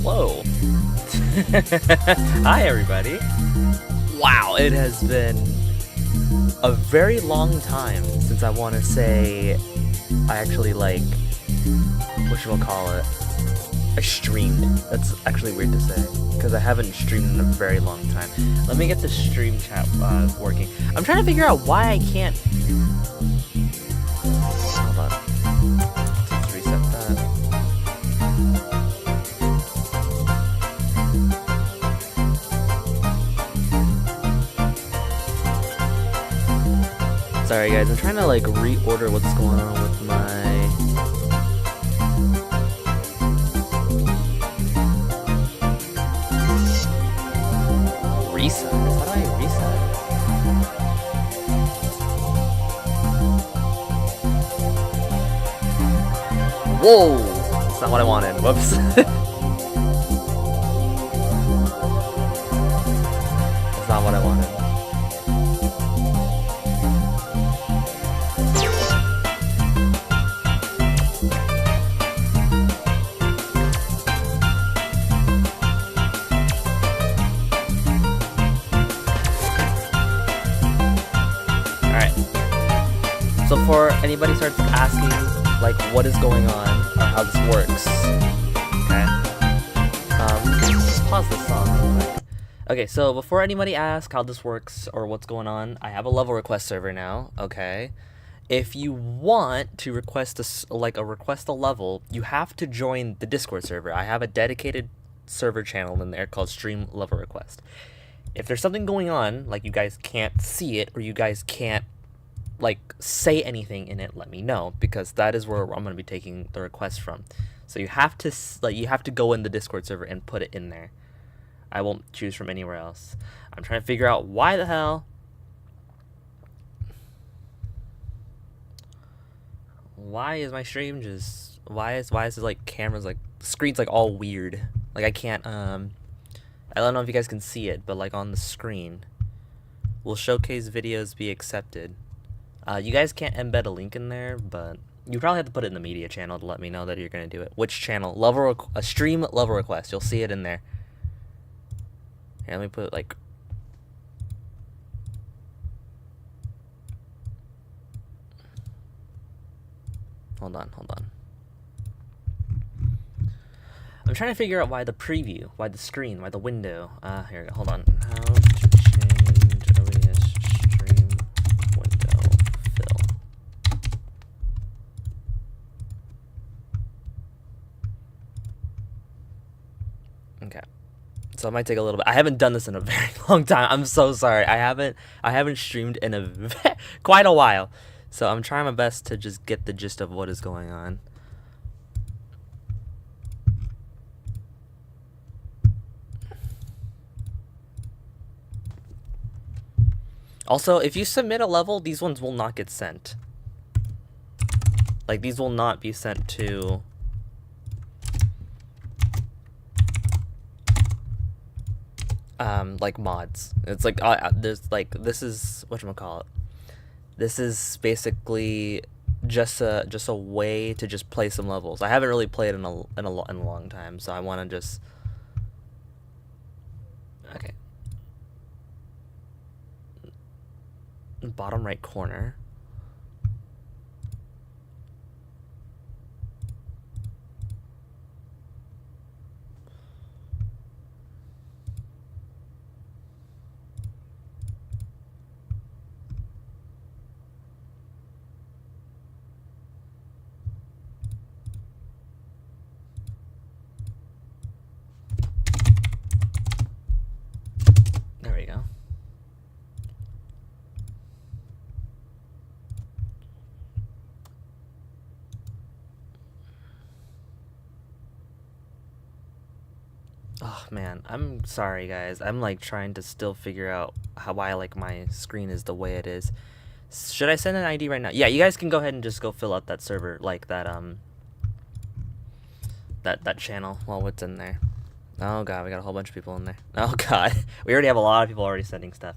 Hello. Hi, everybody. Wow, it has been a very long time since I want to say I actually like, whatchamacallit, I streamed. That's actually weird to say, because I haven't streamed in a very long time. Let me get the stream chat working. I'm trying to figure out why I can't... Hold on. Let's reset that. Sorry guys, I'm trying to like reorder what's going on with my... Reset? How do I reset? Whoa! That's not what I wanted. Whoops. That's not what I wanted. So for anybody starts asking like what is going on or how this works, okay? Just pause this song real quick. Okay, so before anybody asks how this works or what's going on, I have a level request server now, okay? If you want to request a level, you have to join the Discord server. I have a dedicated server channel in there called Stream Level Request. If there's something going on, like you guys can't see it or you guys can't like say anything in it, let me know, because that is where I'm going to be taking the request from. So you have to go in the Discord server and put it in there. I won't choose from anywhere else. I'm trying to figure out why the hell is my stream just why is it like cameras like screen's like all weird, like I can't I don't know if you guys can see it, but like on the screen, will showcase videos be accepted? You guys can't embed a link in there, but you probably have to put it in the media channel to let me know that you're going to do it. Which channel? A stream level request. You'll see it in there. Here, let me put it like... Hold on. I'm trying to figure out why the preview, why the screen, why the window. Here we go. Hold on. How to change OBS stream window fill. Okay. So it might take a little bit. I haven't done this in a very long time. I'm so sorry. I haven't streamed in quite a while. So I'm trying my best to just get the gist of what is going on. Also, if you submit a level, these ones will not get sent. Like, these will not be sent to... like, mods. It's like, there's, like, this is... whatchamacallit? This is basically just a way to just play some levels. I haven't really played in a long time, so I want to just... Okay. Bottom right corner. There we go. Oh man, I'm sorry guys. I'm like trying to still figure out why like my screen is the way it is. Should I send an ID right now? Yeah, you guys can go ahead and just go fill out that server, like that that channel while it's in there. Oh god, we got a whole bunch of people in there. Oh god, we already have a lot of people already sending stuff.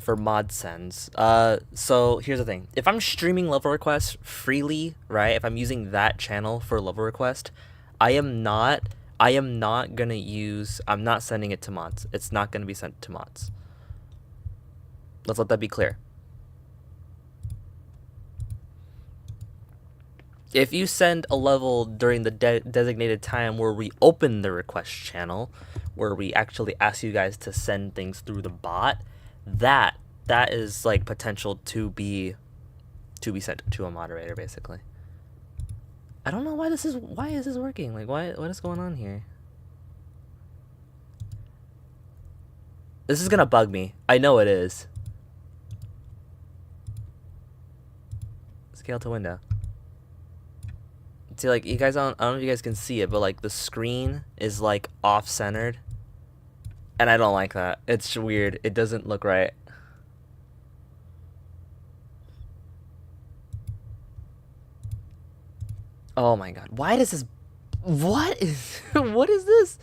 For mod sends. So here's the thing. If I'm streaming level requests freely, right? If I'm using that channel for level request, I'm not sending it to mods. It's not gonna be sent to mods. Let's let that be clear. If you send a level during the designated time where we open the request channel, where we actually ask you guys to send things through the bot, that is like potential to be sent to a moderator, basically. I don't know why is this working? Like, what is going on here? This is gonna bug me. I know it is. Scale to window. See, like, you guys, I don't know if you guys can see it, but like the screen is like off-centered, and I don't like that. It's weird. It doesn't look right. Oh my god. Why does this... What is... What is this?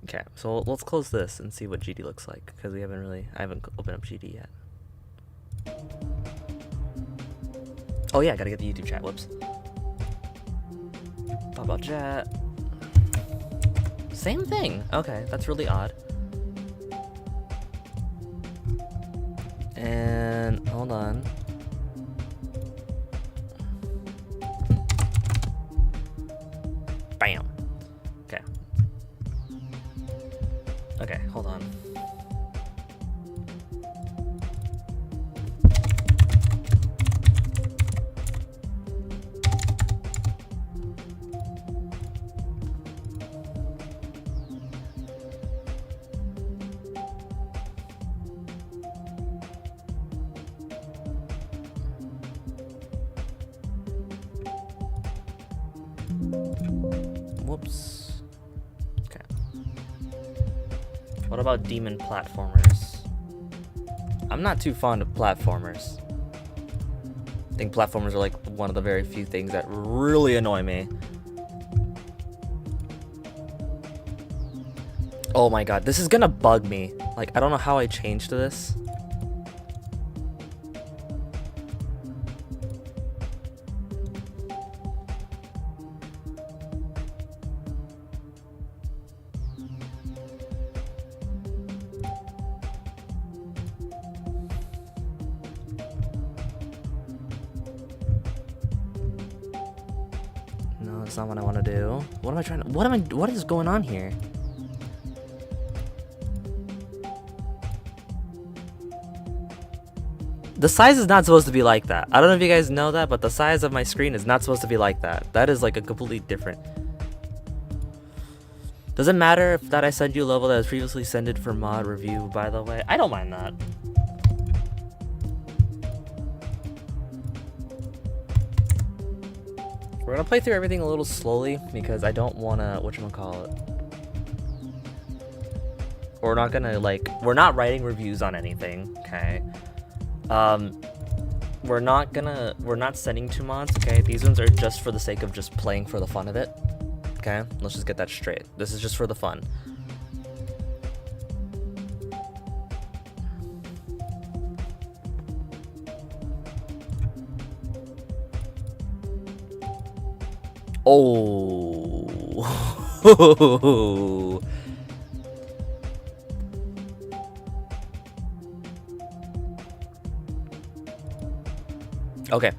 Okay, so let's close this and see what GD looks like, because I haven't opened up GD yet. Oh yeah, I gotta get the YouTube chat. Whoops. Talk about chat. Same thing. Okay, that's really odd. And hold on. Bam. Okay. Okay, hold on. Whoops. Okay. What about demon platformers? I'm not too fond of platformers. I think platformers are like one of the very few things that really annoy me. Oh my god, this is gonna bug me. Like, I don't know how I changed to this. No, that's not what I want to do. What is going on here? The size is not supposed to be like that. I don't know if you guys know that, but the size of my screen is not supposed to be like that. That is like a completely different. Does it matter if that I send you a level that was previously sended for mod review, by the way? I don't mind that. We're gonna play through everything a little slowly because I don't wanna, whatchamacallit. We're not gonna, like, we're not writing reviews on anything, okay? We're not sending to mods, okay? These ones are just for the sake of just playing for the fun of it, okay? Let's just get that straight. This is just for the fun. Oh. Okay,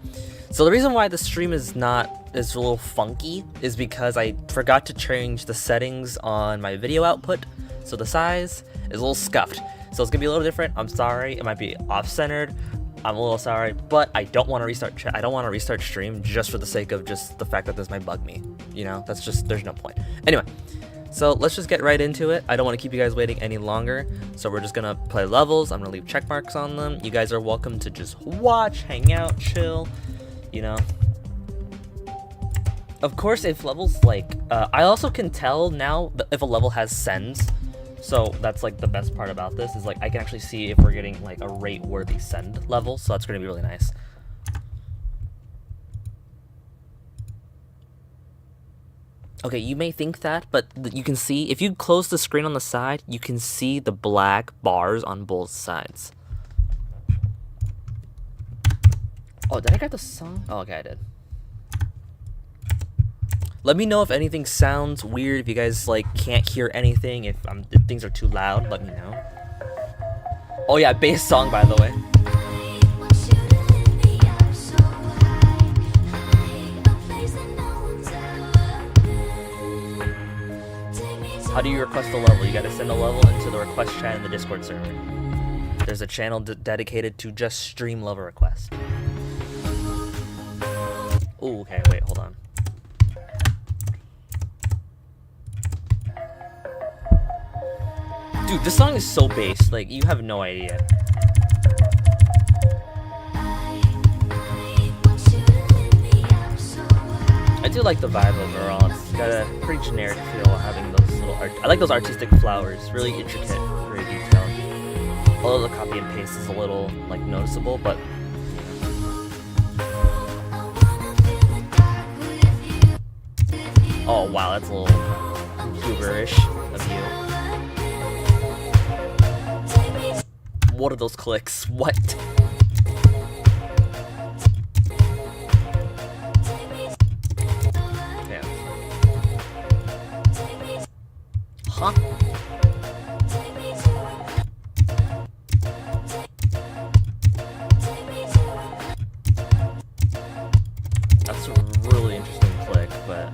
so the reason why the stream is a little funky is because I forgot to change the settings on my video output, so the size is a little scuffed. So it's gonna be a little different. I'm sorry, it might be off-centered. I'm a little sorry, but I don't want to restart chat. I don't want to restart stream just for the sake of just the fact that this might bug me. You know, that's just, there's no point. Anyway, so let's just get right into it. I don't want to keep you guys waiting any longer. So we're just gonna play levels. I'm gonna leave check marks on them. You guys are welcome to just watch, hang out, chill, you know. Of course, if levels like, I also can tell now if a level has sends. So that's like the best part about this is like I can actually see if we're getting like a rate worthy send level. So that's gonna be really nice. Okay, you may think that, but you can see, if you close the screen on the side, you can see the black bars on both sides. Oh, did I get the song? Oh, okay, I did. Let me know if anything sounds weird, if you guys like can't hear anything, if things are too loud, let me know. Oh yeah, bass song by the way. How do you request a level? You gotta send a level into the request chat in the Discord server. There's a channel dedicated to just stream level request. Ooh, okay, wait, hold on. Dude, this song is so bass, like, you have no idea. I do like the vibe overall. It's got a pretty generic feel, having those little I like those artistic flowers, really intricate, very detailed. Although the copy and paste is a little, like, noticeable, but... Oh, wow, that's a little gooberish of you. What are those clicks? What? Yeah. Huh? That's a really interesting click, but...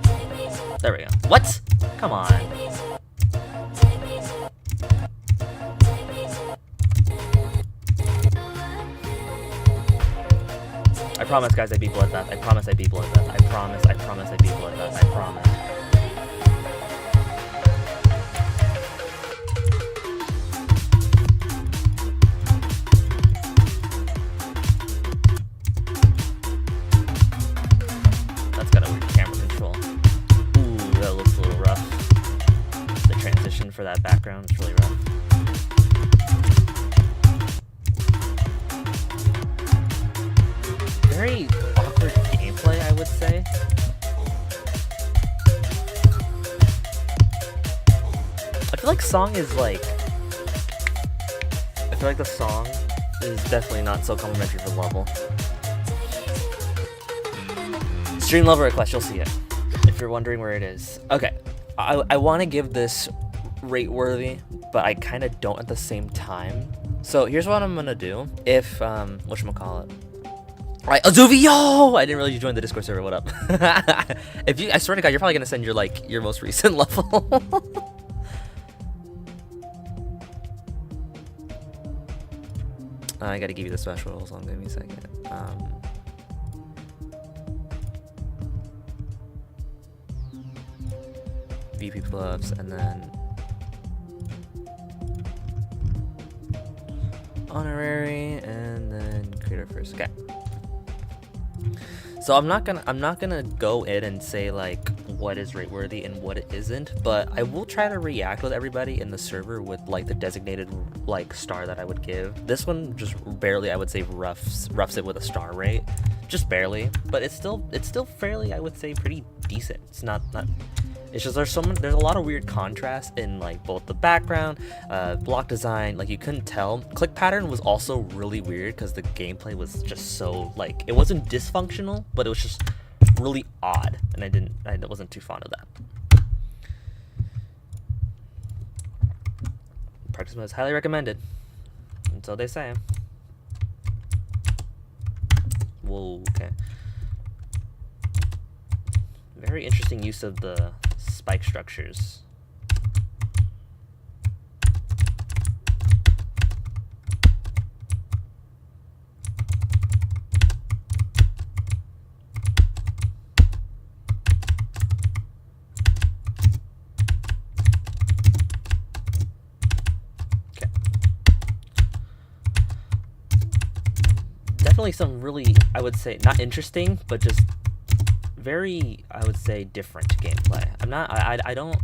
There we go. What? Come on. I promise, guys, I beat Bloodbath. I promise I beat Bloodbath. I promise I beat Bloodbath. I promise. That's got a weird camera control. Ooh, that looks a little rough. The transition for that background is really rough. Very awkward gameplay, I would say. I feel like song is like... I feel like the song is definitely not so complimentary for the level. Stream level request, you'll see it. If you're wondering where it is. Okay, I want to give this rate worthy, but I kind of don't at the same time. So here's what I'm gonna do. If, whatchamacallit. Alright, Azuvi, yo! I didn't realize you joined the Discord server, what up? If you, I swear to God, you're probably gonna send your, like, your most recent level. I gotta give you the special, hold on, give me a second. VP Plus, and then... Honorary, and then Creator First, okay. So I'm not gonna go in and say like what is rate worthy and what it isn't, but I will try to react with everybody in the server with like the designated like star that I would give. This one just barely, I would say, roughs it with a star rate, just barely, but it's still fairly, I would say, pretty decent. It's not. It's just there's a lot of weird contrast in like both the background, block design, like you couldn't tell. Click pattern was also really weird because the gameplay was just so like, it wasn't dysfunctional, but it was just really odd, and I wasn't too fond of that. Practice mode is highly recommended, and so they say. Whoa, okay. Very interesting use of the spike structures. Okay. Definitely some really, I would say, not interesting, but just very, I would say, different gameplay. I don't...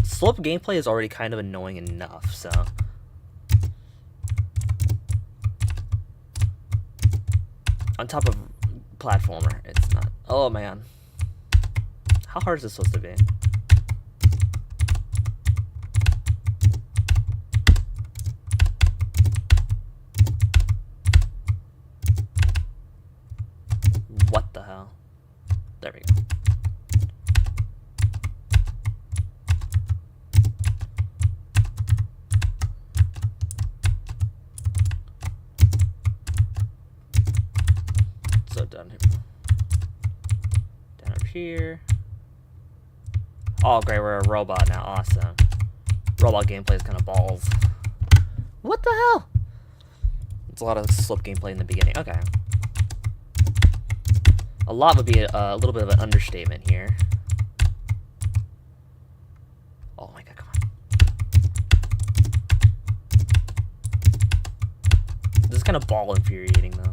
Slope gameplay is already kind of annoying enough, so... On top of platformer, it's not... Oh, man. How hard is this supposed to be? There we go. So down here. Down over here. Oh, great, we're a robot now. Awesome. Robot gameplay is kind of balls. What the hell? It's a lot of slope gameplay in the beginning. Okay. A lot would be a little bit of an understatement here. Oh my god, come on. This is kind of ball infuriating though.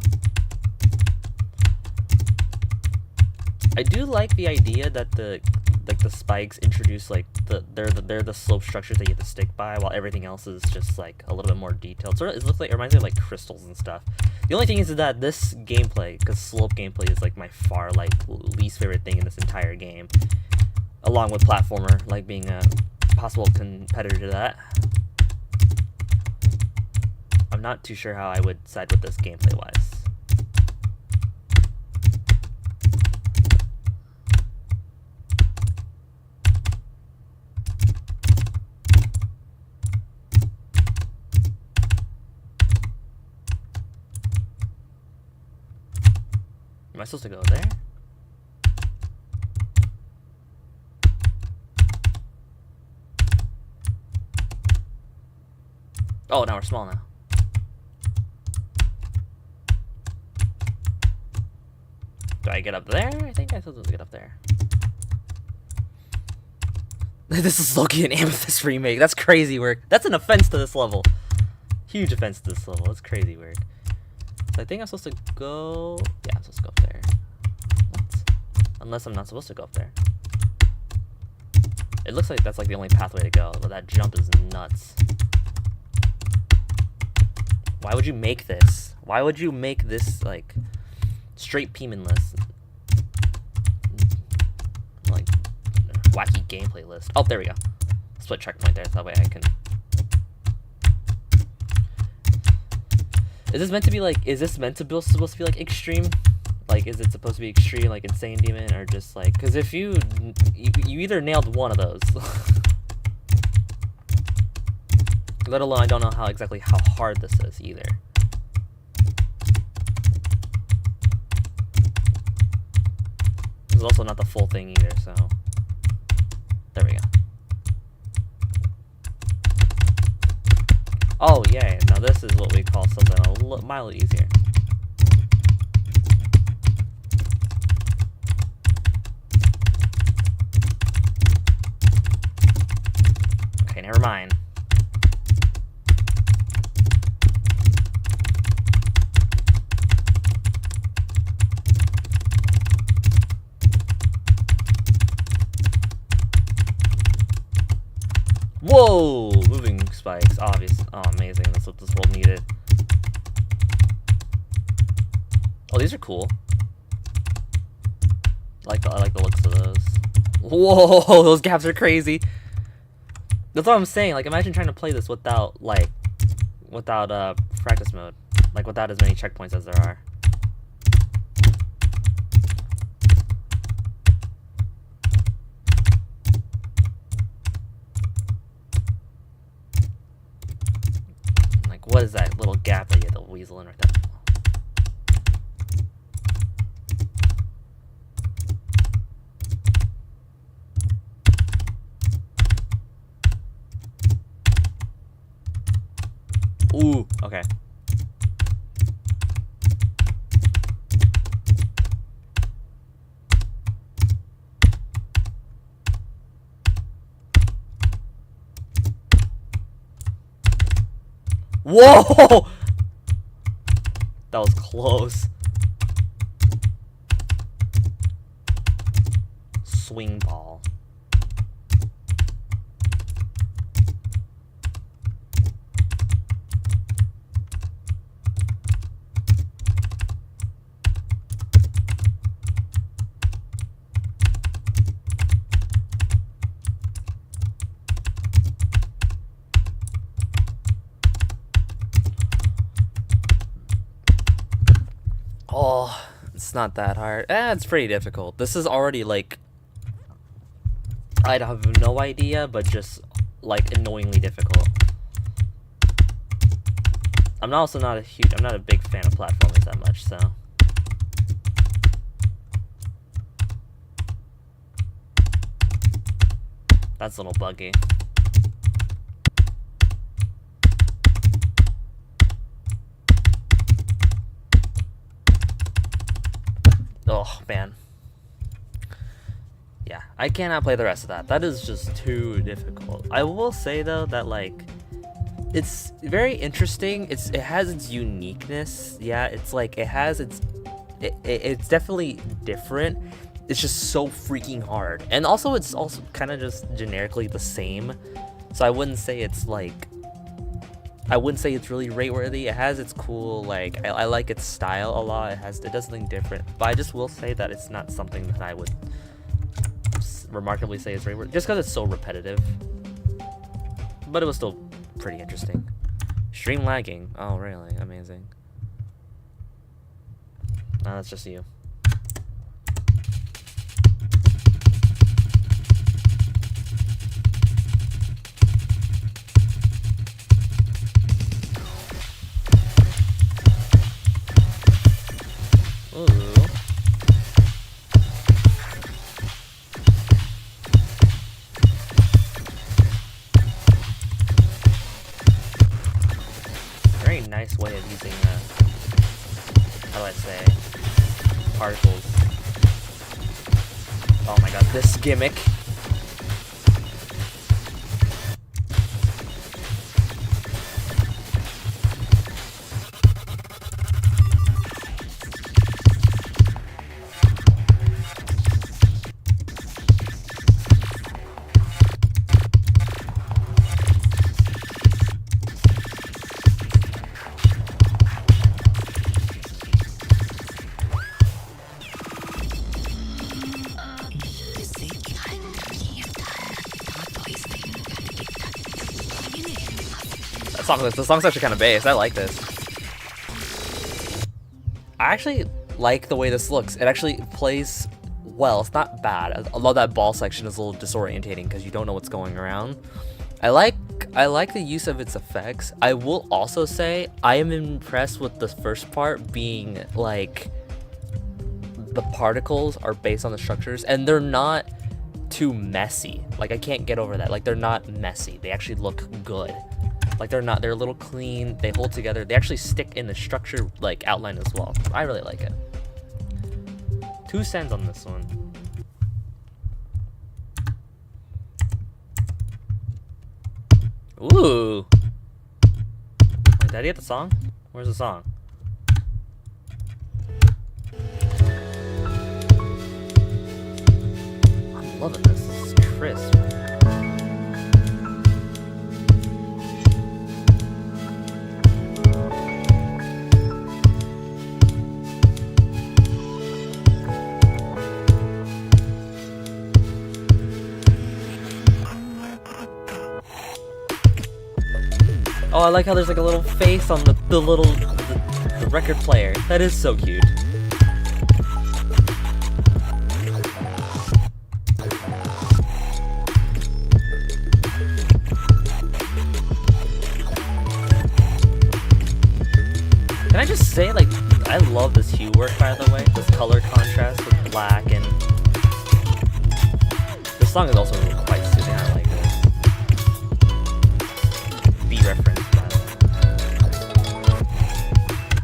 I do like the idea that the spikes introduce like they're the slope structures that you have to stick by, while everything else is just like a little bit more detailed. Sort of, it looks like, it reminds me of like crystals and stuff. The only thing is that this gameplay, because slope gameplay is like my far like least favorite thing in this entire game, along with platformer like being a possible competitor to that. I'm not too sure how I would side with this gameplay wise. Am I supposed to go there? Oh, now we're small now. Do I get up there? I think I'm supposed to get up there. This is Loki and Amethyst remake. That's crazy work. That's an offense to this level. Huge offense to this level. That's crazy work. So I think I'm supposed to go... Yeah, I'm supposed to go up there. What? Unless I'm not supposed to go up there. It looks like that's like the only pathway to go, but that jump is nuts. Why would you make this? Why would you make this, like, straight P-manless? Like, wacky gameplay list. Oh, there we go. Split checkpoint there, so that way I can... Is this meant to be like, is this meant to be supposed to be like extreme? Like, is it supposed to be extreme, like Insane Demon, or just like, because if you either nailed one of those. Let alone, I don't know how exactly how hard this is either. This is also not the full thing either, so there we go. Oh, yay. Now this is what we call something a mildly easier. Okay, never mind. Whoa! Moving spikes, obvious. Oh, amazing. That's what this world needed. Oh, these are cool. I like the looks of those. Whoa! Those gaps are crazy. That's what I'm saying. Like, imagine trying to play this without practice mode. Like, without as many checkpoints as there are. What is that little gap that you have to weasel in right there? Ooh, okay. Whoa! That was close. Swing ball. Oh, It's not that hard. It's pretty difficult. This is already like, I have no idea, but just like annoyingly difficult. I'm not a big fan of platformers that much, so. That's a little buggy. Oh, man. Yeah, I cannot play the rest of that. That is just too difficult. I will say, though, that, like, it's very interesting. It has its uniqueness. Yeah, it's like, it's definitely different. It's just so freaking hard. And also, it's also kind of just generically the same. So I wouldn't say it's, like, it's really rate-worthy. It has its cool, like, I like its style a lot. It does something different. But I just will say that it's not something that I would remarkably say is rate-worthy, just because it's so repetitive. But it was still pretty interesting. Stream lagging. Oh, really? Amazing. No, that's just you. Ooh. Very nice way of using, how do I say, particles. Oh my god, this gimmick. The song's actually kind of bass. I like this. I actually like the way this looks. It actually plays well. It's not bad. Although that ball section is a little disorientating because you don't know what's going around. I like the use of its effects. I will also say I am impressed with the first part being like the particles are based on the structures and they're not too messy. Like I can't get over that. Like they're not messy. They actually look good. Like they're a little clean, they hold together, they actually stick in the structure like outline as well. I really like it. 2 cents on this one. Ooh. Wait, did I get the song? Where's the song? I'm loving this. This is crisp. Oh, I like how there's like a little face on the record player. That is so cute. Can I just say, like, I love this hue work, by the way. This color contrast with black and... This song is also really quite soothing. I like this. Beat reference.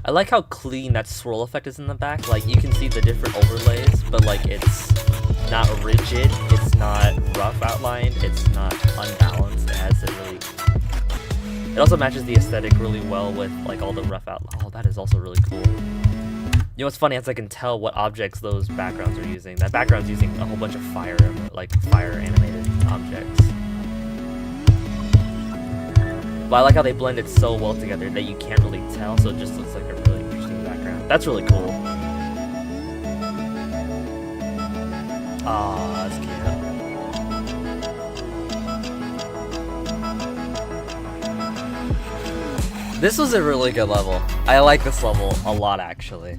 I like how clean that swirl effect is in the back. Like, you can see the different overlays, but, like, it's not rigid, it's not rough outlined, it's not unbalanced. It has it really... It also matches the aesthetic really well with, like, all the rough outline. Oh, that is also really cool. You know what's funny is I can tell what objects those backgrounds are using. That background's using a whole bunch of fire animated objects. But I like how they blend it so well together that you can't really tell, so it just looks like a really interesting background. That's really cool. Aw, that's cute. This was a really good level. I like this level a lot, actually.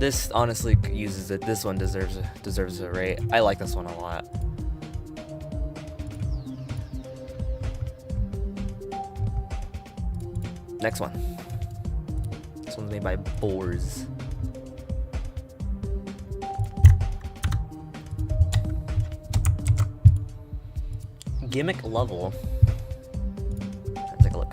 This honestly uses it. This one deserves a rate. I like this one a lot. Next one. This one's made by Boars. Gimmick level. Let's take a look.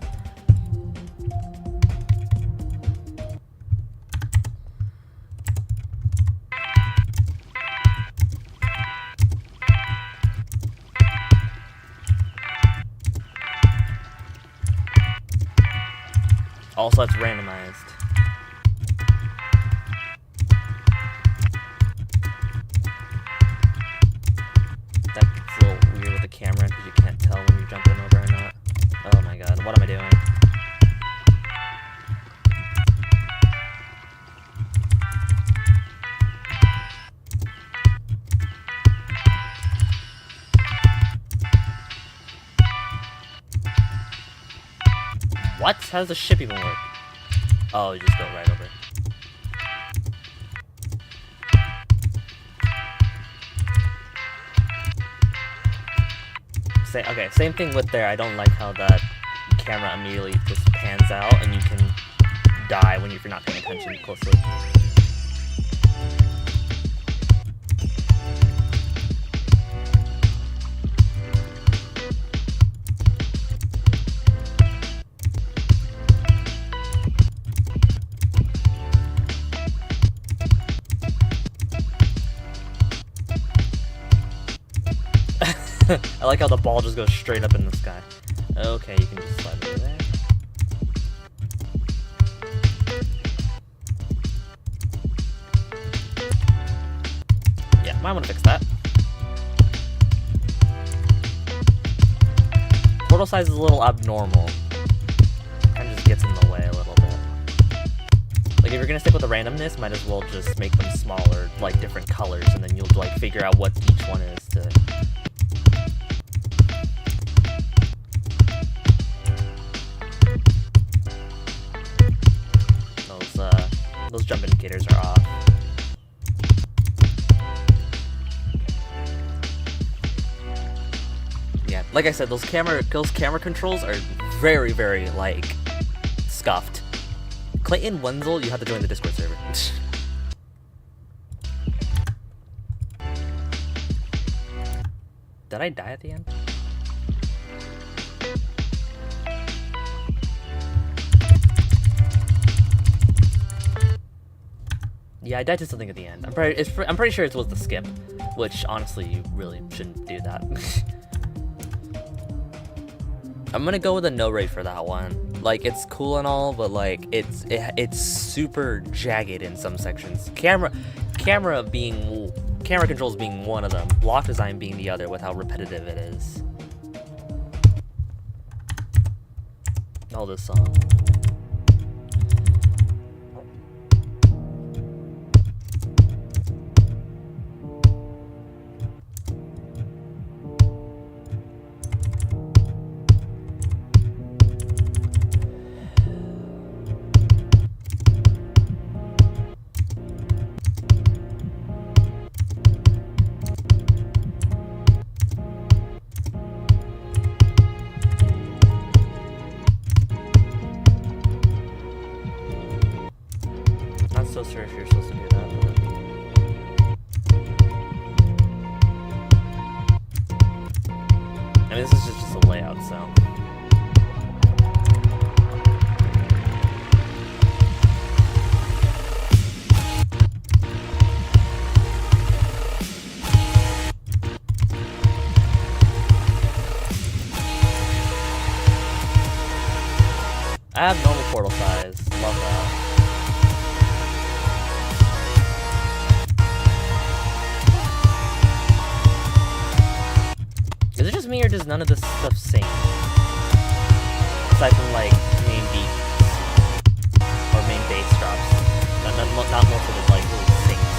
Also, it's randomized. That's a little weird with the camera because you can't tell when you're jumping over or not. Oh my god, what am I doing? What? How does the ship even work? Oh, you just go right over. Okay, same thing with there. I don't like how that camera immediately just pans out and you can die when you're not paying attention closely. I like how the ball just goes straight up in the sky. Okay, you can just slide over there. Yeah, might want to fix that. Portal size is a little abnormal. Kind of just gets in the way a little bit. Like, if you're gonna stick with the randomness, might as well just make them smaller, like different colors, and then you'll like figure out what each one is to. Those jump indicators are off. Yeah, like I said, those camera controls are very, very, like, scuffed. Clayton Wenzel, you have to join the Discord server. Did I die at the end? Yeah, I died to something at the end. I'm pretty sure it was the skip, which honestly you really shouldn't do that. I'm gonna go with a no rate for that one. Like, it's cool and all, but like it's super jagged in some sections. Camera controls being one of them, block design being the other, with how repetitive it is. Oh, this song. So sure if you're supposed to do that. I mean, this is just a layout, so. I have normal portal size. Love that. Is it just me, or does none of this stuff sync? Aside from, like, main beats. Or main bass drops. Not most of it, like, really syncs.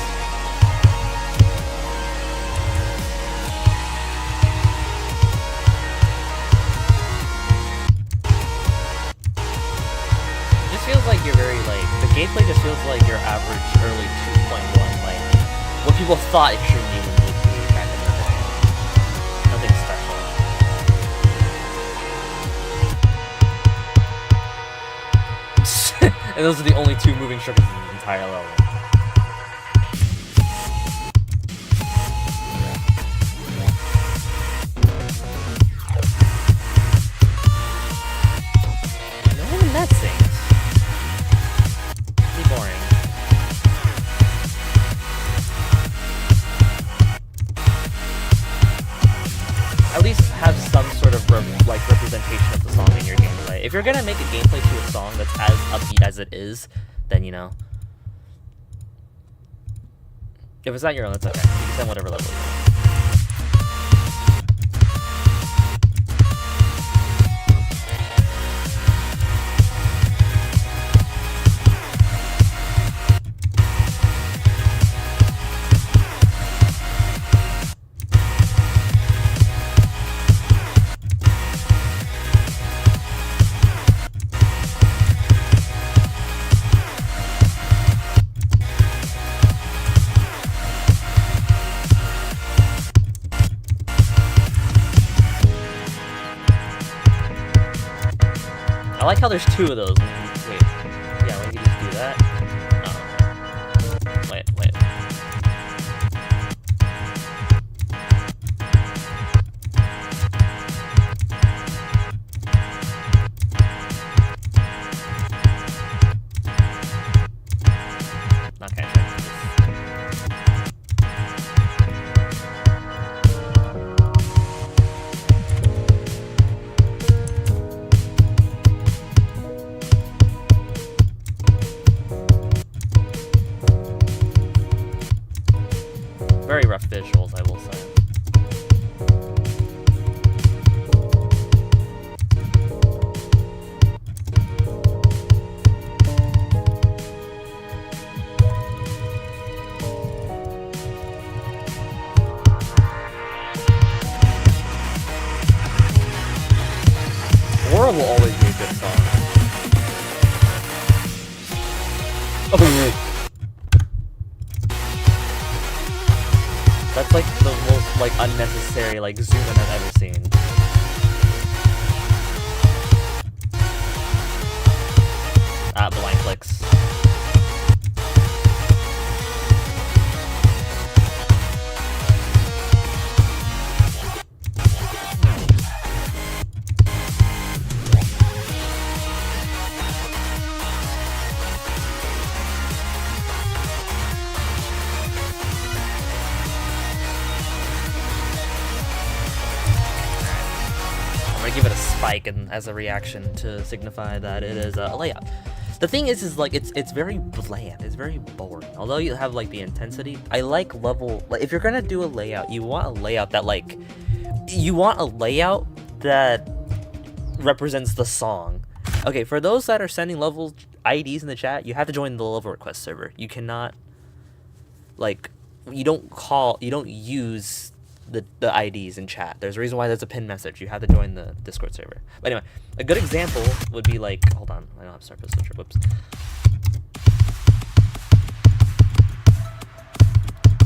It just feels like you're very, like, the gameplay just feels like your average early 2 people thought Extreme Demon would be back in the day. Nothing special. And those are the only two moving structures in the entire level. No one in that sings. Pretty boring. At least have some sort of representation of the song in your gameplay. If you're gonna make a gameplay to a song that's as upbeat as it is, then you know. If it's not your own, that's okay. You can send whatever level you want. I like how there's two of those. Wait. Yeah, we can just do that. Oh, okay. Wait. Okay, check this. Very rough visuals, I will say. Aura will always be a good song. Oh. That's like the most unnecessary zoom in I've ever seen. Blind clicks. I'm gonna give it a spike as a reaction to signify that it is a layout. The thing is it's very bland. It's very boring. Although you have the intensity, I like level. If you're gonna do a layout, you want a layout that represents the song. Okay, for those that are sending level IDs in the chat, you have to join the level request server. You cannot you don't use the IDs in chat. There's a reason why there's a pin message. You have to join the Discord server. But anyway, a good example would be hold on, I don't have Surface Switcher, whoops.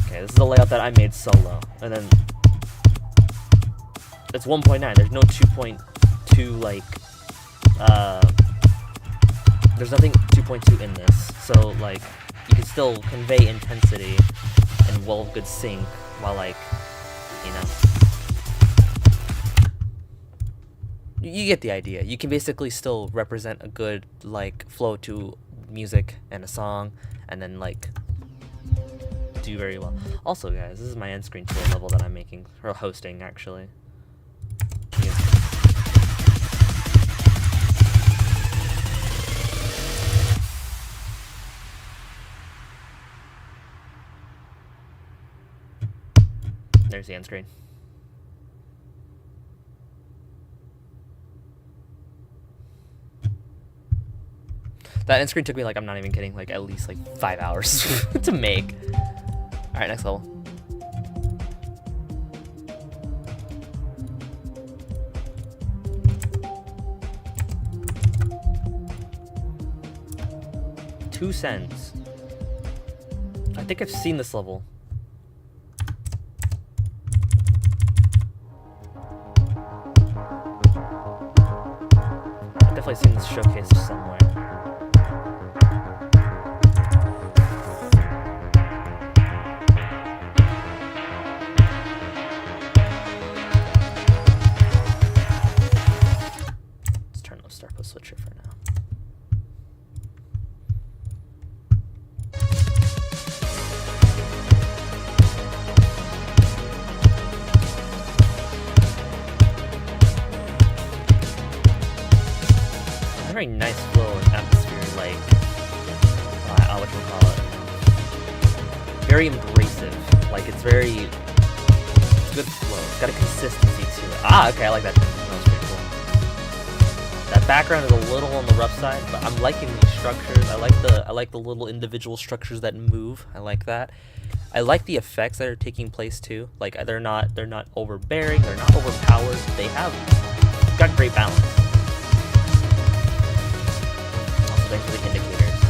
Okay, this is a layout that I made solo, and then it's 1.9. There's no 2.2 there's nothing 2.2 in this, so you can still convey intensity and good sync while you know, you get the idea. You can basically still represent a good flow to music and a song, and then do very well. Also, guys, this is my end screen tour level that I'm making or hosting actually. Yeah. There's the end screen. That end screen took me I'm not even kidding, at least 5 hours to make. Alright, next level. $2 cents. I think I've seen this level. definitely seen this showcased somewhere. Let's turn on Star Post Switcher for now. Very nice flow and atmosphere, like whatchamacallit. Very abrasive. Like it's very good flow. It's got a consistency to it. Okay, I like that. That was pretty cool. That background is a little on the rough side, but I'm liking these structures. I like the little individual structures that move. I like that. I like the effects that are taking place too. Like they're not overbearing, they're not overpowered. They have got great balance. Thanks for the indicators.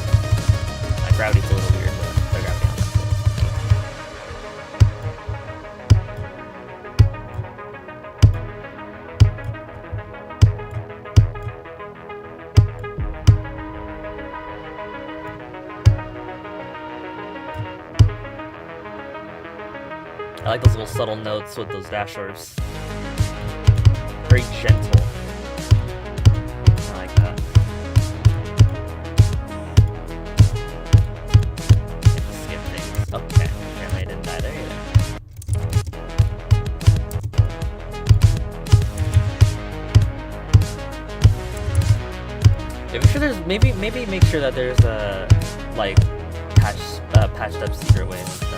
My gravity's a little weird, but the gravity on I like those little subtle notes with those dashers. Very gentle. I like that. Okay, apparently I didn't die there either. Yeah, make sure there's maybe make sure that there's a like patched up secret ways and stuff.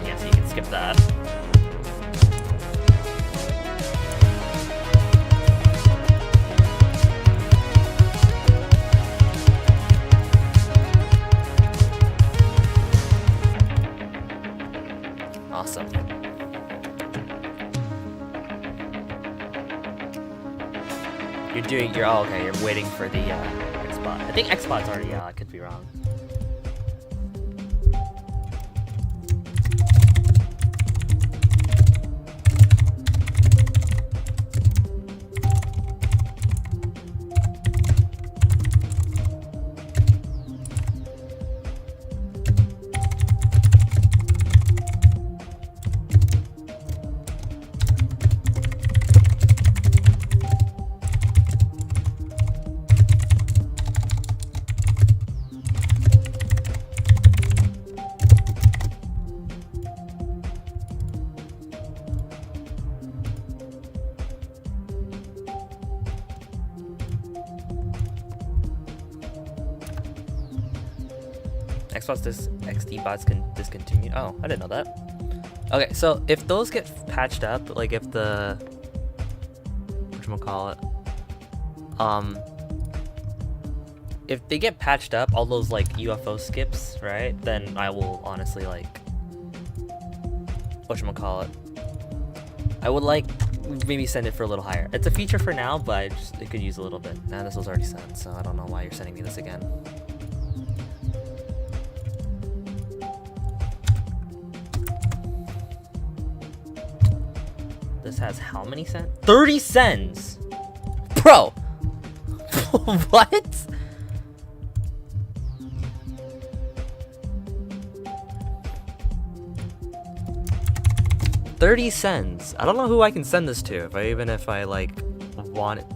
Yeah, so you can skip that. Awesome. You're waiting for the Xbot. I think Xbot's already I could be wrong. Xbox XD bots can discontinue. Oh, I didn't know that. Okay, so if those get patched up, like if the whatchamacallit, if they get patched up, all those like UFO skips, right? Then I will honestly like whatchamacallit. I would like maybe send it for a little higher. It's a feature for now, but it could use a little bit. Nah, this was already sent, so I don't know why you're sending me this again. This has how many cents? 30 cents! Bro! What? $0.30. I don't know who I can send this to, if I like want it.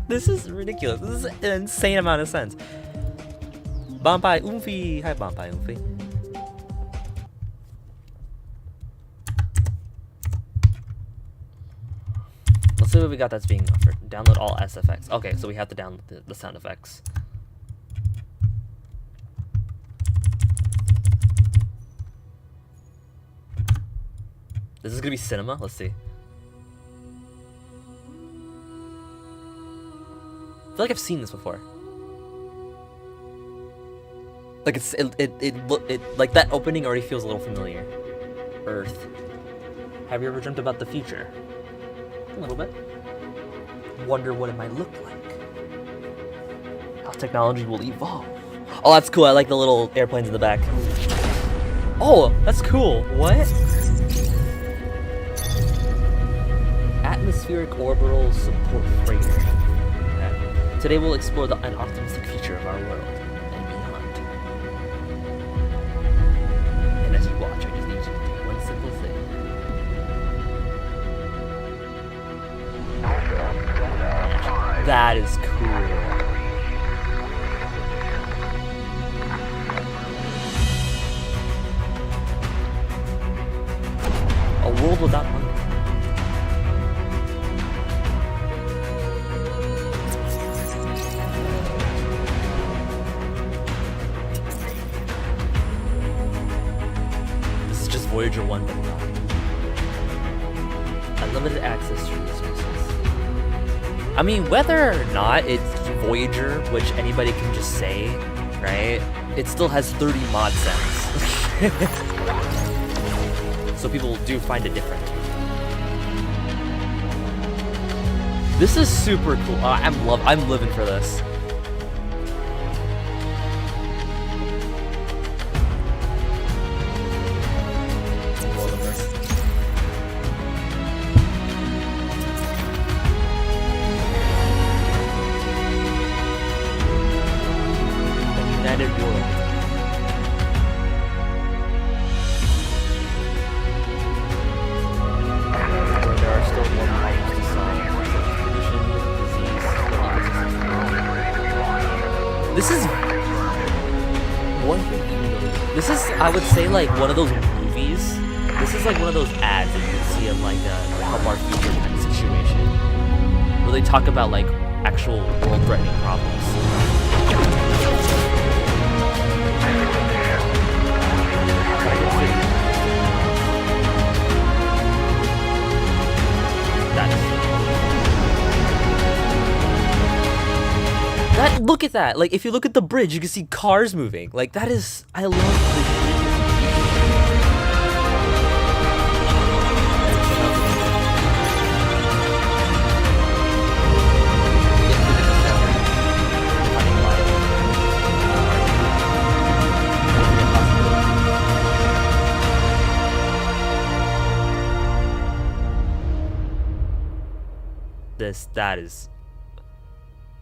This is ridiculous. This is an insane amount of cents. Bampai Umfi. Hi, Bampai Umfi. Let's see what we got that's being offered. Download all SFX. Okay, so we have to download the sound effects. This is gonna be cinema. Let's see. I feel like I've seen this before. Like it like that opening already feels a little familiar. Earth. Have you ever dreamt about the future? A little bit. Wonder what it might look like. How technology will evolve. Oh, that's cool. I like the little airplanes in the back. Oh, that's cool. What? Atmospheric orbital support freighter. Okay. Today we'll explore an optimistic future of our world and beyond. And as you watch, I just need you to do one simple thing. That is cool. A world without hunger. This is just Voyager 1 but not. Unlimited access to resources. I mean, whether or not it's Voyager, which anybody can just say, right? It still has 30 mod sets. So people do find it different. This is super cool. I'm living for this. United world. Where there are still more problems to solve, such as pollution, disease, this is one thing. This is, I would say, like one of those movies. This is like one of those ads that you can see in like a Help Our Future kind of situation, where they talk about like actual world-threatening problems. Look at that! Like, if you look at the bridge, you can see cars moving. Like, that is... I love the...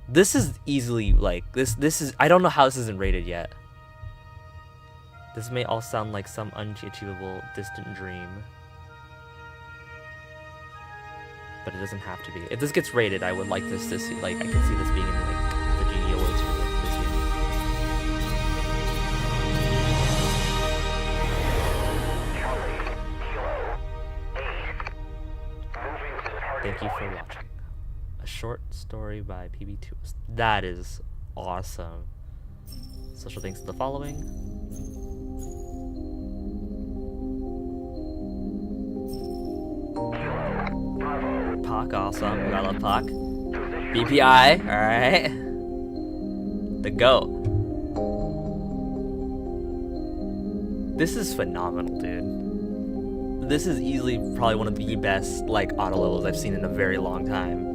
This is easily, like, this is, I don't know how this isn't rated yet. This may all sound like some unachievable, distant dream. But it doesn't have to be. If this gets rated, I would like this to see, like, I can see this being in, like, the Genie Awards for this year. Thank you for watching. A short story by PB2. That is awesome. Special thanks to the following. Puck, awesome. We got a Puck. BPI, alright. The GOAT. This is phenomenal, dude. This is easily probably one of the best, like, auto levels I've seen in a very long time.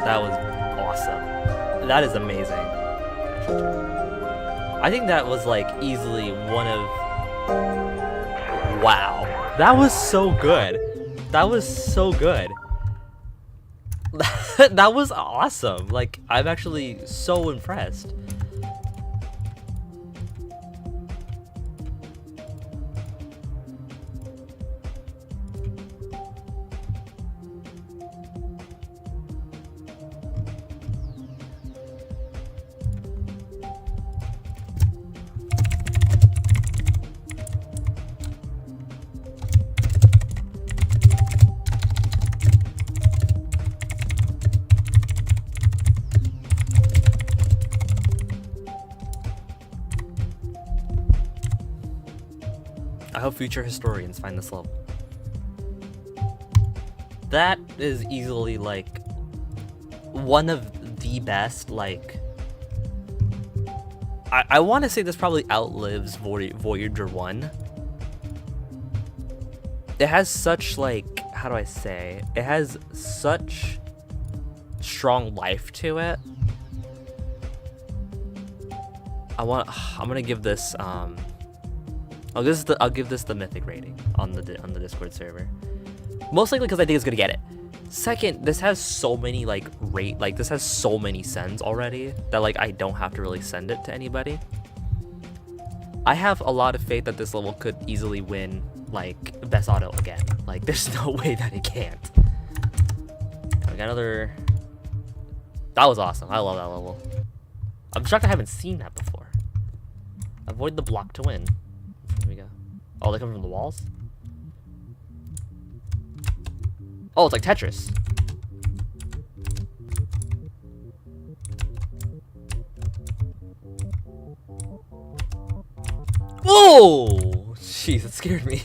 That was awesome. That is amazing. I think that was like easily one of... Wow. That was so good. That was so good. That was awesome. Like, I'm actually so impressed. I hope future historians find this level. that is easily like one of the best, like I want to say this probably outlives Voyager 1. It has such, like, how do I say? It has such strong life to it. I'm gonna give this I'll give this the mythic rating on the Discord server. Most likely because I think it's gonna get it. Second, this has so many this has so many sends already that like I don't have to really send it to anybody. I have a lot of faith that this level could easily win like best auto again. Like there's no way that it can't. I got another. That was awesome. I love that level. I'm shocked I haven't seen that before. Avoid the block to win. Here we go. Oh, they come from the walls? Oh, it's like Tetris. Oh! Jeez, that scared me.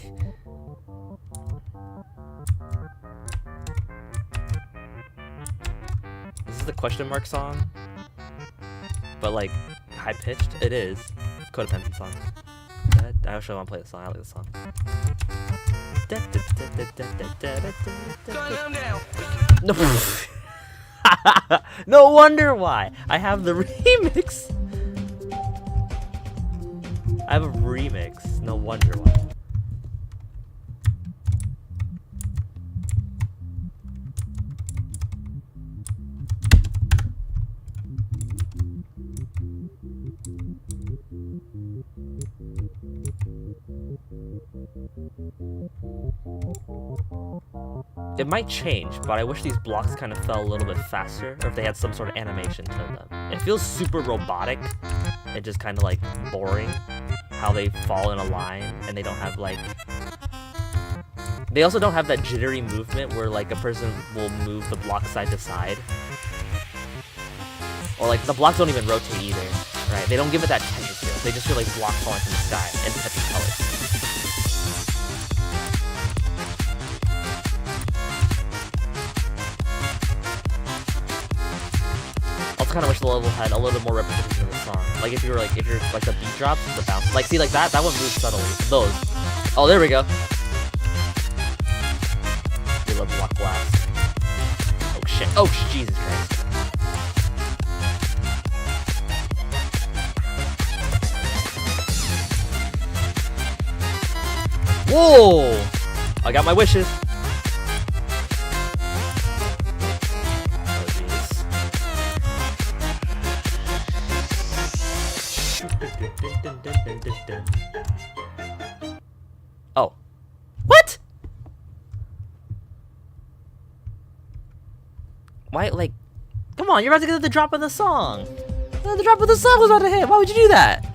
This is the question mark song. But like, high pitched? It is. It's a codependent song. I actually want to play this song. I like this song. No. No wonder why. I have the remix. I have a remix. No wonder why. It might change, but I wish these blocks kind of fell a little bit faster, or if they had some sort of animation to them. It feels super robotic and just kind of like boring how they fall in a line, and they don't have like... They also don't have that jittery movement where like a person will move the block side to side. Or like the blocks don't even rotate either, right? They don't give it that Tetris feel. They just feel like blocks falling from the sky and Tetris colors. I kind of wish the level had a little bit more repetition in the song. Like if you're like the beat drops, the bounce. Like see like that one moves subtly. Those. Oh, there we go. We love block blast. Oh shit. Oh Jesus Christ. Whoa! I got my wishes. Oh. What? Why, like... Come on, you're about to get the drop of the song. The drop of the song was about to hit. Why would you do that?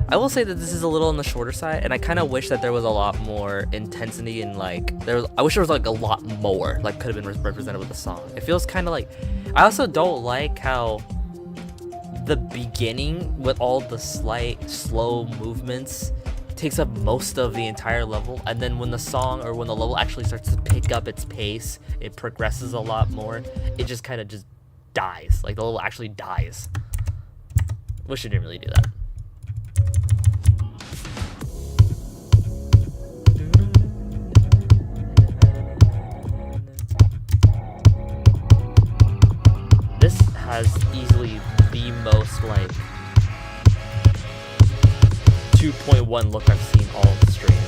I will say that this is a little on the shorter side, and I kind of wish that there was a lot more intensity and like I wish there was like a lot more like could have been represented with the song. It feels kind of like... I also don't like how the beginning with all the slight slow movements takes up most of the entire level, and then when the song or when the level actually starts to pick up its pace, it progresses a lot more. It just kind of just dies. Like the level actually dies. Wish it didn't really do that. This has easily the most like 2.1 look I've seen all of the stream.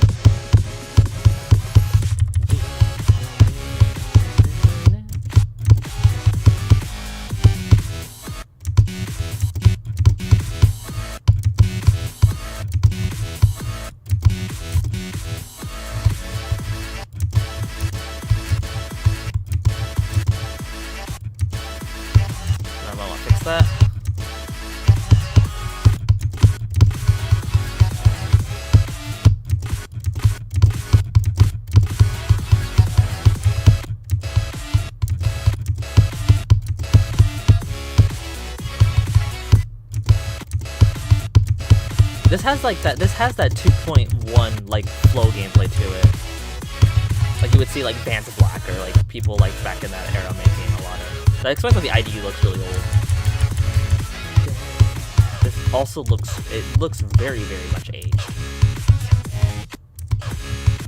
I want to fix that. This has like that. This has that 2.1 like flow gameplay to it. Like you would see like Bands of Black or like people like back in that era making a lot of. I expect that the IDE looks really old. This also looks very much aged.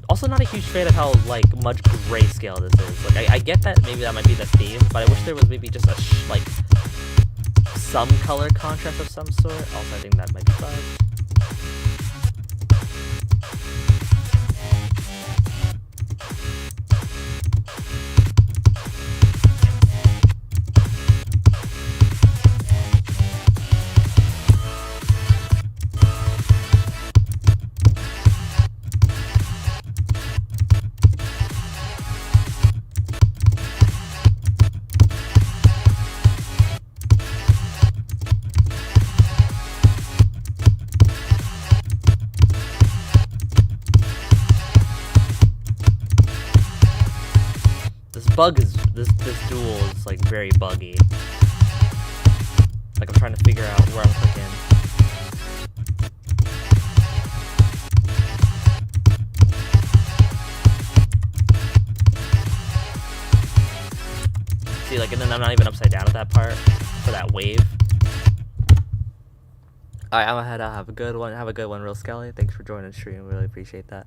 Also, not a huge fan of how like much grayscale this is. Like I get that maybe that might be the theme, but I wish there was maybe just a like some color contrast of some sort. Also, I think that might be fun. This duel is like very buggy. Like I'm trying to figure out where I'm clicking. See, like, and then I'm not even upside down at that part for that wave. Alright, I'm gonna head out. Have a good one. Have a good one, Real Skelly. Thanks for joining the stream. Really appreciate that.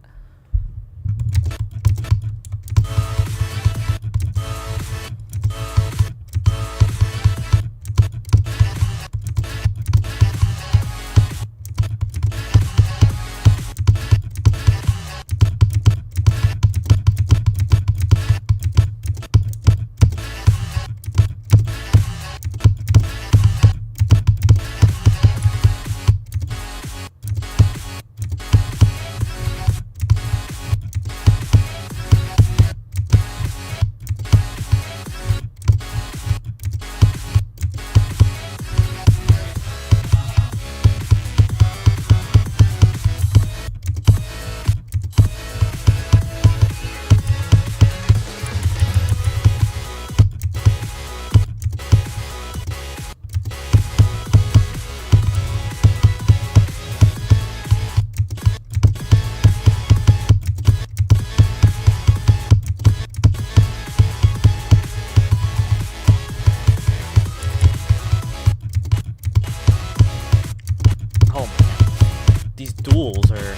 Duels are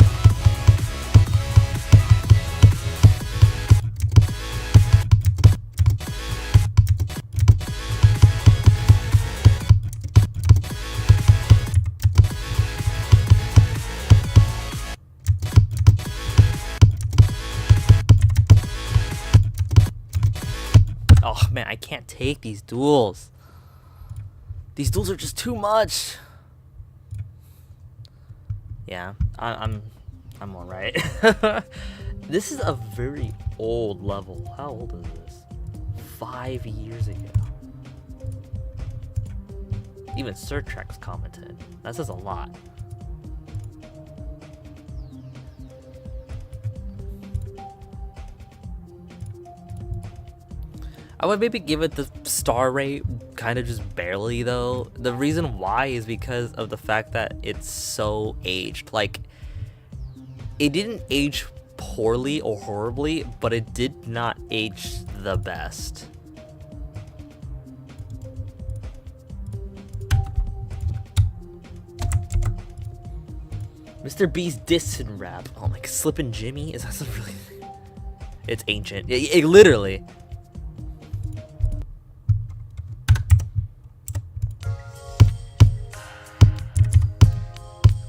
oh man, I can't take these duels. These duels are just too much. Yeah, I'm all right. This is a very old level. How old is this? 5 years ago. Even Surtrex commented. That says a lot. I would maybe give it the star rate kind of just barely though. The reason why is because of the fact that it's so aged. Like, it didn't age poorly or horribly, but it did not age the best. Mr. B's Dissin rap. Oh my, Slippin' Jimmy? Is that some really... It's ancient. It literally...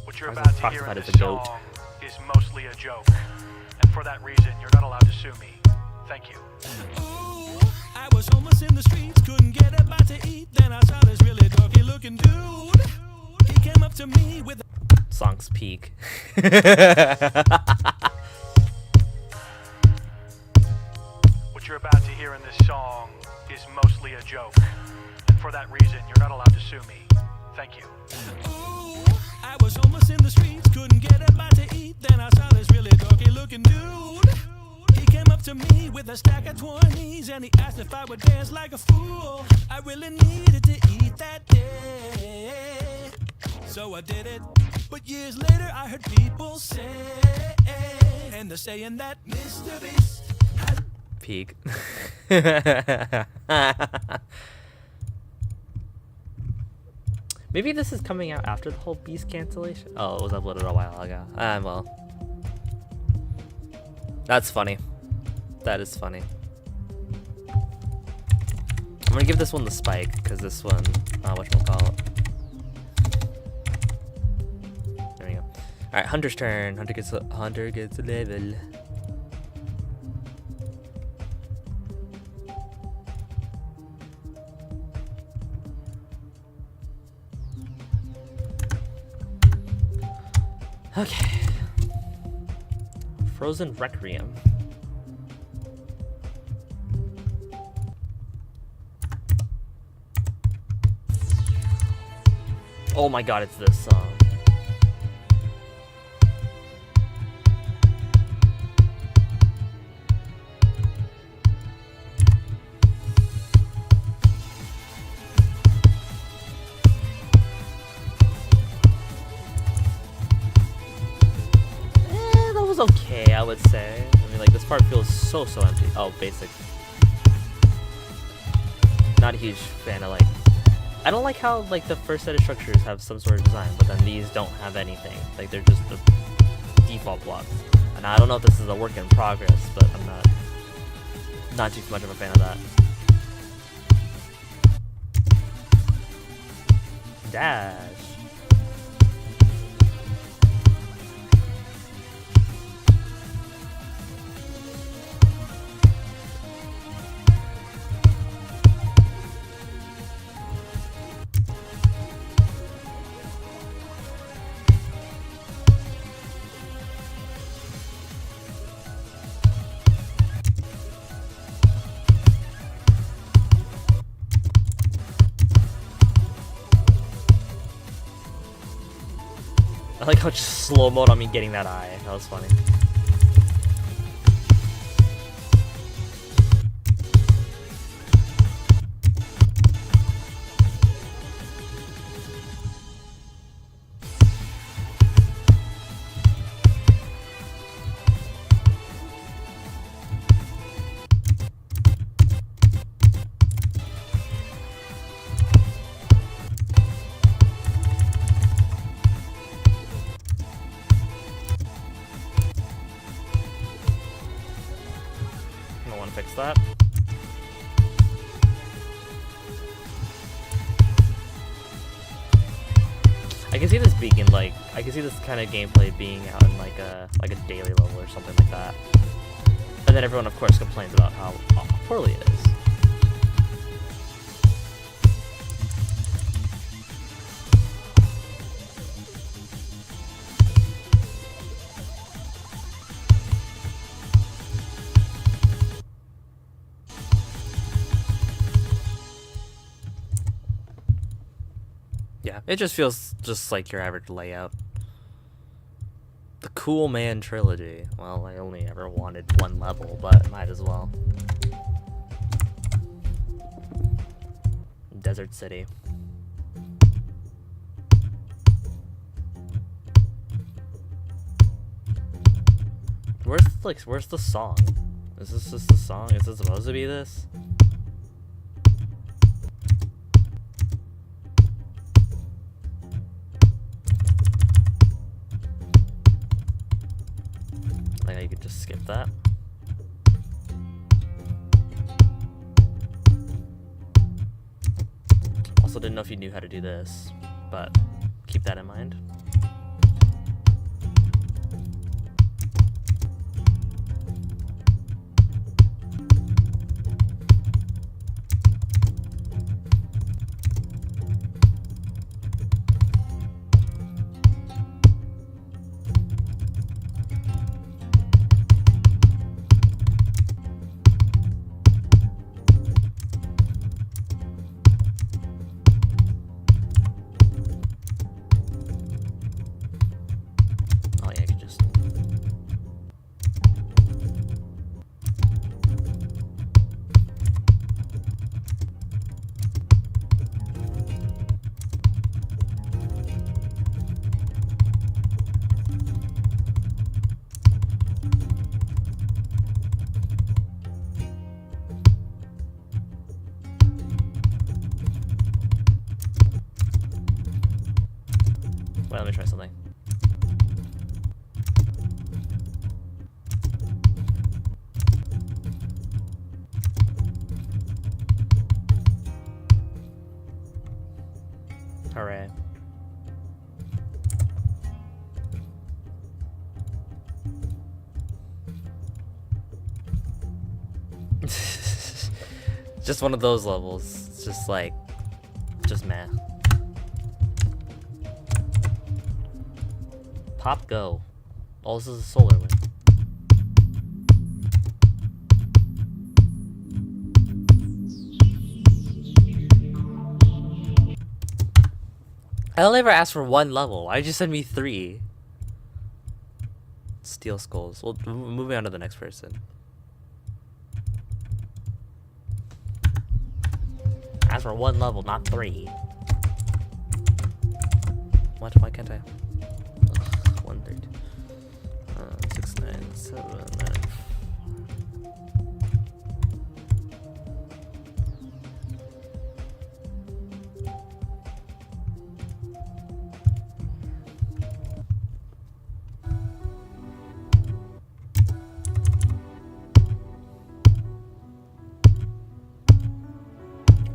What you're about to hear in this song is mostly a joke, and for that reason, you're not allowed to sue me. Thank you. Ooh, I was homeless in the streets, couldn't get a bite to eat. Then I saw this really dorky-looking dude. He came up to me with a song's peak. What you're about to hear in this song is mostly a joke, and for that reason, you're not allowed to sue me. Thank you. Ooh, I was homeless in the streets, couldn't get a bite to eat. Then I saw this really dorky-looking dude. He came up to me with a stack of 20s, and he asked if I would dance like a fool. I really needed to eat that day, so I did it. But years later I heard people say, and they're saying that Mr. Beast has Peak. Maybe this is coming out after the whole Beast cancellation. Oh, it was uploaded a while ago. Well. That's funny. That is funny. I'm gonna give this one the spike, because this one, whatchamacallit. There we go. Alright, Hunter's turn. Hunter gets a level. Okay. Frozen Requiem. Oh my god, it's this song. That was okay, I would say. I mean, like, this part feels so empty. Oh, basic. Not a huge fan of, like, I don't like how, like, the first set of structures have some sort of design, but then these don't have anything. Like, they're just the default blocks. And I don't know if this is a work in progress, but I'm not too much of a fan of that. Dash. I like how it just slow-moed on me getting that eye. That was funny. Fix that. I can see this being like, I can see this kind of gameplay being out in like a daily level or something like that. And then everyone of course complains about how poorly it is. Yeah, it just feels just like your average layout. The Cool Man Trilogy. Well, I only ever wanted one level, but might as well. Desert City. Where's the song? Is this just the song? Is it supposed to be this? You could just skip that. Also didn't know if you knew how to do this, but keep that in mind. Just one of those levels. It's just like, just meh. Pop go. Oh, this is a solar one. I only ever asked for one level. Why did you send me 3? Steel skulls. Well, moving on to the next person. Ask for 1 level, not 3. What? Why can't I? Ugh, 1, 3, 6, 9, 7, 9.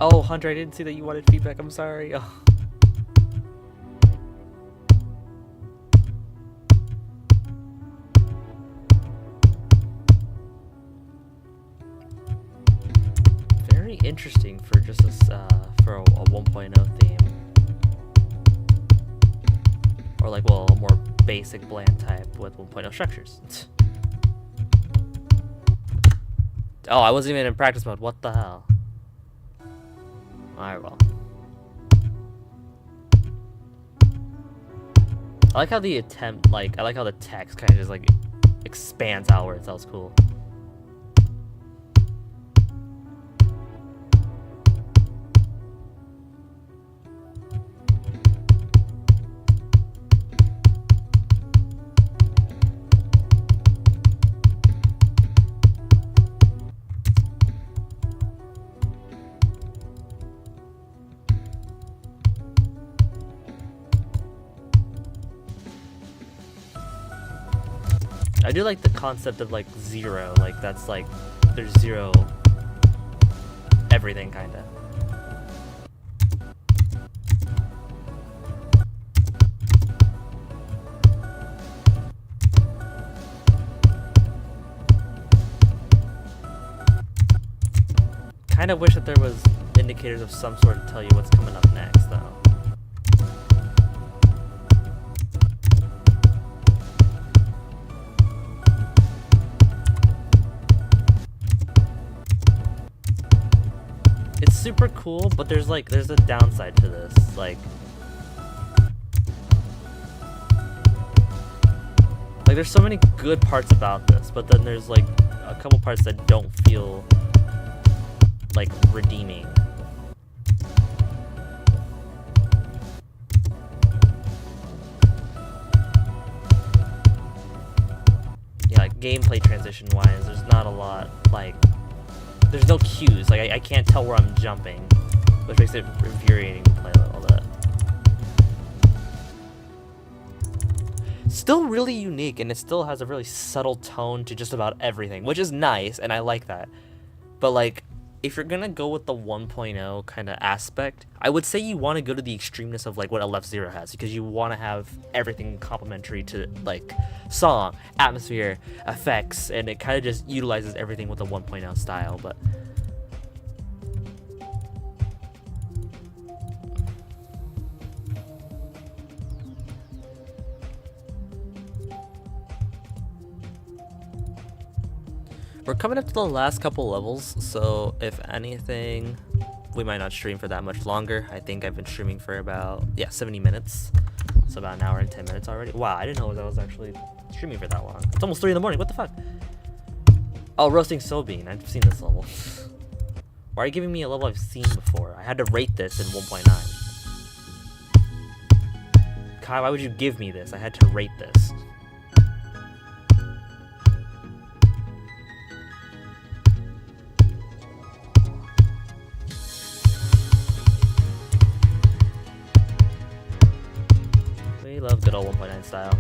Oh, Hunter, I didn't see that you wanted feedback. I'm sorry. Oh. Very interesting for just for a 1.0 theme, or like, well, a more basic bland type with 1.0 structures. Oh, I wasn't even in practice mode. What the hell? Alright, well. I like how the attempt, like, I like how the text kind of just, like, expands outwards. That was cool. I do like the concept of like 0, like that's like there's 0 everything kinda. Kinda wish that there was indicators of some sort to tell you what's coming up next though. It's super cool, but there's a downside to this. Like there's so many good parts about this, but then there's like a couple parts that don't feel like redeeming. Yeah, like gameplay transition wise, there's not a lot, like there's no cues, like I can't tell where I'm jumping, which makes it infuriating to play all that. Still really unique, and it still has a really subtle tone to just about everything, which is nice, and I like that. But like, if you're gonna go with the 1.0 kind of aspect, I would say you want to go to the extremeness of like what LF0 has, because you want to have everything complementary to like song, atmosphere, effects, and it kind of just utilizes everything with the 1.0 style. But we're coming up to the last couple levels, so if anything, we might not stream for that much longer. I think I've been streaming for about, 70 minutes. So about an hour and 10 minutes already. Wow, I didn't know that was actually streaming for that long. It's almost 3 in the morning, what the fuck? Oh, roasting Sobean, I've seen this level. Why are you giving me a level I've seen before? I had to rate this in 1.9. Kai, why would you give me this? I had to rate this. We love good old 1.9 style.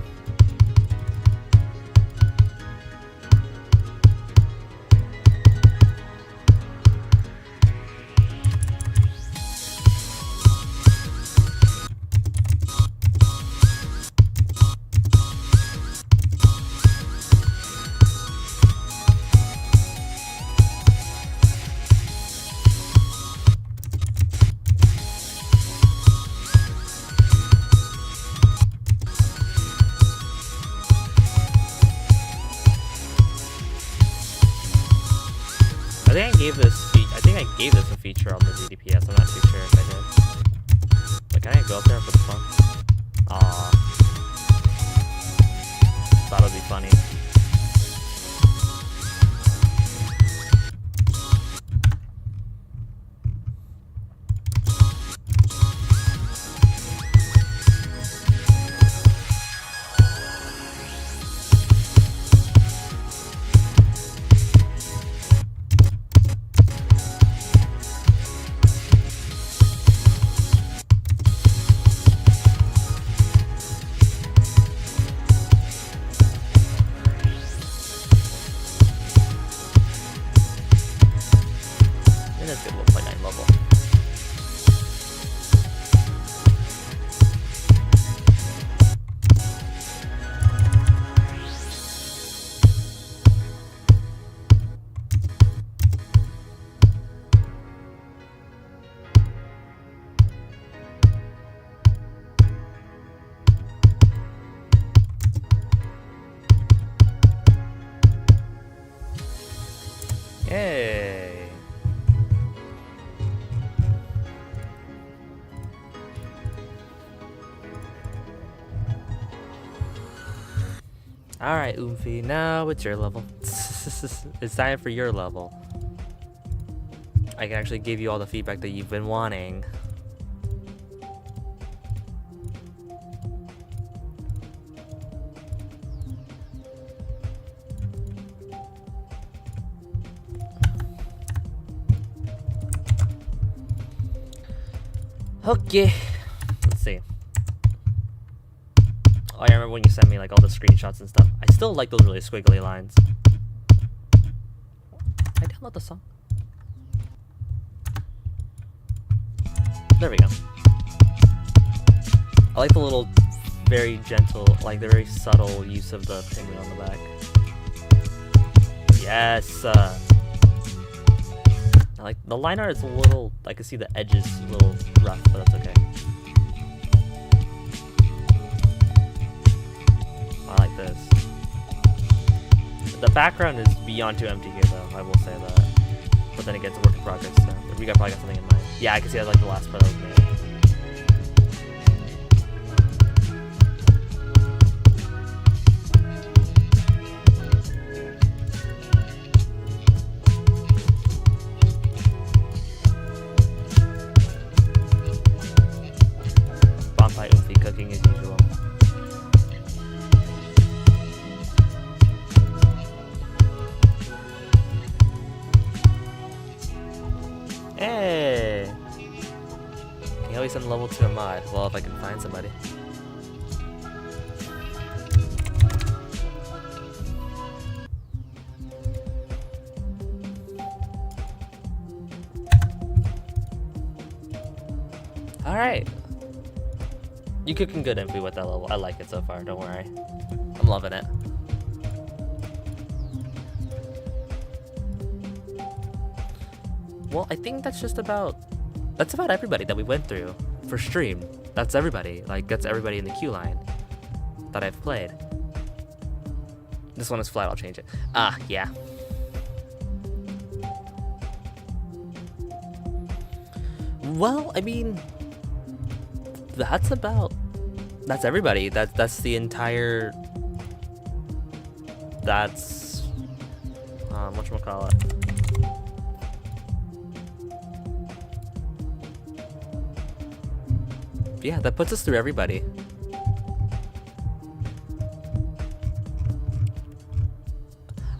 think I gave this a feature on the DDPS. I'm not too sure if I did. But can I go up there for the fun? Aw. Thought it'd be funny. That's good. We'll play 9 level. Yay! Alright, Oomphy, now it's your level. It's time for your level. I can actually give you all the feedback that you've been wanting. Okay, let's see. Oh, I remember when you sent me like all the screenshots and stuff. I still like those really squiggly lines. I download the song. There we go. I like the little, very gentle, like the very subtle use of the penguin on the back. Yes. I like the line art is a little. I can see the edges a little rough, but that's okay. I like this. The background is beyond too empty here, though. I will say that. But then again, it's a work in progress, so we probably got something in mind. Yeah, I can see that's like the last part that was made. Bonfire Oomphy cooking as usual. Hey! Can you always send level 2 a mod? Well, if I can find somebody. Alright. You cooking good, Envy, with that level. I like it so far, don't worry. I'm loving it. Well, I think that's about everybody that we went through for stream. That's everybody. Like, that's everybody in the queue line that I've played. This one is flat, I'll change it. Ah, yeah. Well, I mean, that's everybody. That's the entire, that's, whatchamacallit. Yeah, that puts us through everybody.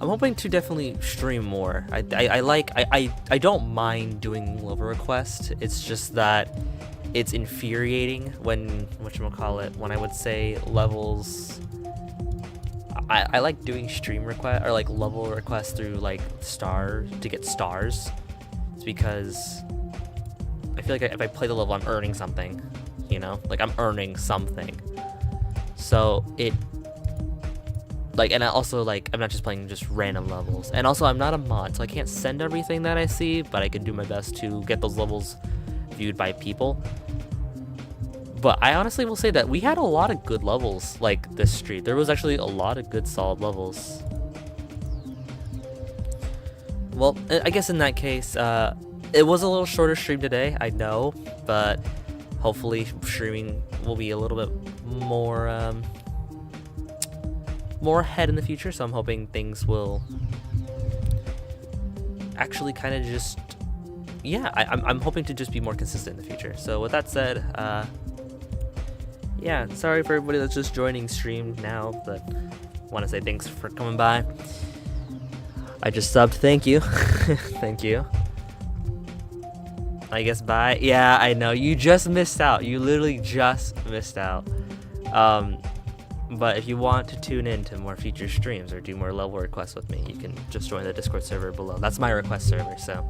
I'm hoping to definitely stream more. I don't mind doing level requests. It's just that it's infuriating when when I would say levels. I like doing stream request or like level requests through like to get stars. It's because I feel like if I play the level, I'm earning something. You know, like I'm earning something. So it. Like, and I also, like, I'm not just playing just random levels. And also, I'm not a mod, so I can't send everything that I see, but I can do my best to get those levels viewed by people. But I honestly will say that we had a lot of good levels, like, this street. There was actually a lot of good, solid levels. well, I guess in that case, it was a little shorter stream today, I know, but hopefully streaming will be a little bit more more ahead in the future, so I'm hoping things will actually kind of just, yeah, I'm hoping to just be more consistent in the future. So with that said, yeah, sorry for everybody that's just joining stream now, but want to say thanks for coming by. I just subbed, thank you. Thank you. I guess bye. Yeah, I know, you just missed out. You literally just missed out. But if you want to tune in to more future streams or do more level requests with me, you can just join the Discord server below. That's my request server, so.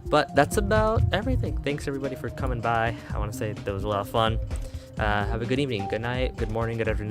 But that's about everything. Thanks everybody for coming by. I want to say that was a lot of fun. Have a good evening, good night, good morning, good afternoon.